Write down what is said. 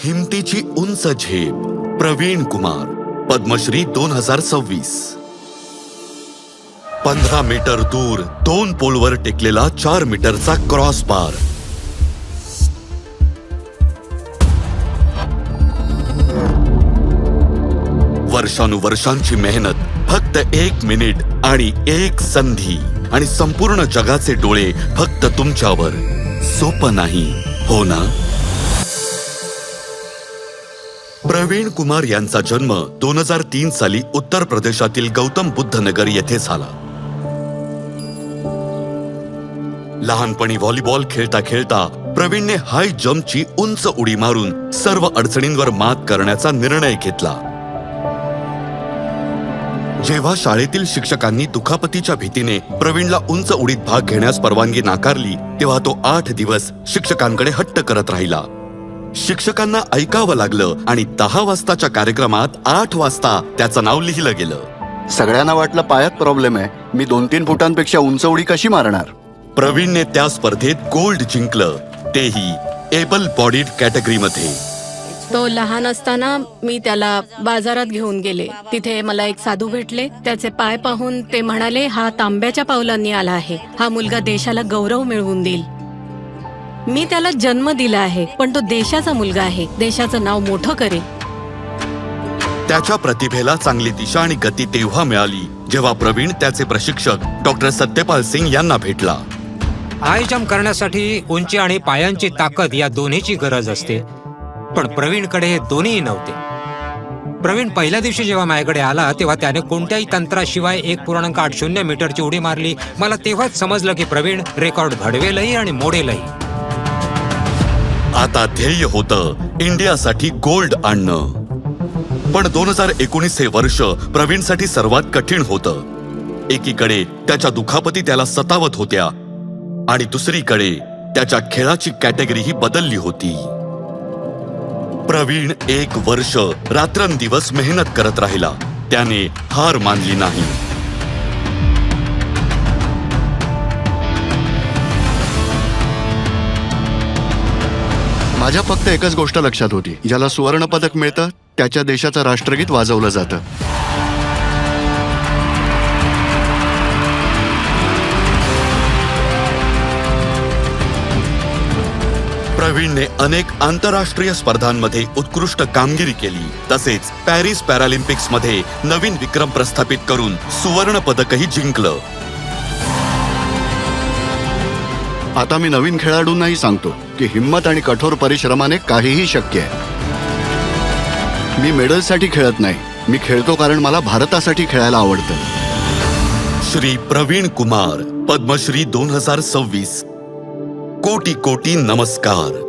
हिमतीची उंच झेप. प्रवीण कुमार, पद्मश्री 2026. 15 मीटर दूर 2 पोलवर टेकलेला 4 मीटरचा क्रॉस बार. वर्षानुवर्षांची मेहनत, फक्त 1 मिनिट आणि 1 संधी, आणि संपूर्ण जगाचे डोळे फक्त तुमच्यावर. सोपं नाही, हो ना? प्रवीण कुमार यांचा जन्म 2003 साली उत्तर प्रदेशातील गौतम बुद्ध नगर येथे झाला. लहानपणी व्हॉलीबॉल खेळता खेळता प्रवीणने हाय जंपची उंच उडी मारून सर्व अडचणींवर मात करण्याचा निर्णय घेतला. जेव्हा शाळेतील शिक्षकांनी दुखापतीच्या भीतीने प्रवीणला उंच उडीत भाग घेण्यास परवानगी नाकारली, तेव्हा तो 8 दिवस शिक्षकांकडे हट्ट करत राहिला. शिक्षकांना ऐकावं लागलं आणि 10 वाजताच्या कार्यक्रमात 8 वाजता त्याचं नाव लिहिलं गेलं. सगळ्यांना वाटलं पायात प्रॉब्लेम आहे, मी 2-3 फुटांपेक्षा उंच उडी कशी मारणार. प्रवीणने त्या स्पर्धेत गोल्ड जिंकलं, तेही एबल बॉडीड कॅटेगरीमध्ये. तो लहान असताना मी त्याला बाजारात घेऊन गेले. तिथे मला एक साधू भेटले. त्याचे पाय पाहून ते म्हणाले, हा तांब्याच्या पावलांनी आला आहे, हा मुलगा देशाला गौरव मिळवून देईल. मी त्याला जन्म दिला आहे, पण तो देशाचा मुलगा आहे, देशाचं नाव मोठं करेल. त्याच्या प्रतिभेला चांगली दिशा आणि गती तेव्हा मिळाली जेव्हा प्रवीण त्याचे प्रशिक्षक डॉक्टर सत्यपाल सिंग यांना भेटला. हाय जंप करण्यासाठी उंची आणि पायांची ताकद या दोन्हीची गरज असते, पण प्रवीणकडे हे दोन्हीही नव्हते. प्रवीण पहिल्या दिवशी जेव्हा माझ्याकडे आला तेव्हा त्याने कोणत्याही तंत्राशिवाय 1.80 मीटरची उडी मारली. मला तेव्हाच समजलं की प्रवीण रेकॉर्ड घडवेलही आणि मोडेलही. आता ध्येय होतं इंडियासाठी गोल्ड आणणं. पण 2019 हे वर्ष प्रवीणसाठी सर्वात कठीण होतं. एकीकडे त्याच्या दुखापती त्याला सतावत होत्या आणि दुसरीकडे त्याच्या खेळाची कॅटेगरीही बदलली होती. प्रवीण 1 वर्ष रात्रंदिवस मेहनत करत राहिला. त्याने हार मानली नाही. माझ्या फक्त एकच गोष्ट लक्षात होती, ज्याला सुवर्ण पदक मिळतं त्याच्या देशाचं राष्ट्रगीत वाजवलं जातं. प्रवीणने अनेक आंतरराष्ट्रीय स्पर्धांमध्ये उत्कृष्ट कामगिरी केली. तसेच पॅरिस पॅरालिम्पिक्स मध्ये नवीन विक्रम प्रस्थापित करून सुवर्ण पदकही जिंकलं. आता मी नवीन खेळाडूंनाही सांगतो की हिम्मत आणि कठोर परिश्रमाने काहीही शक्य आहे. मी मेडलसाठी खेळत नाही, मी खेळतो कारण मला भारतासाठी खेळायला आवडतं. श्री प्रवीण कुमार, पद्मश्री 2026. कोटी कोटी नमस्कार.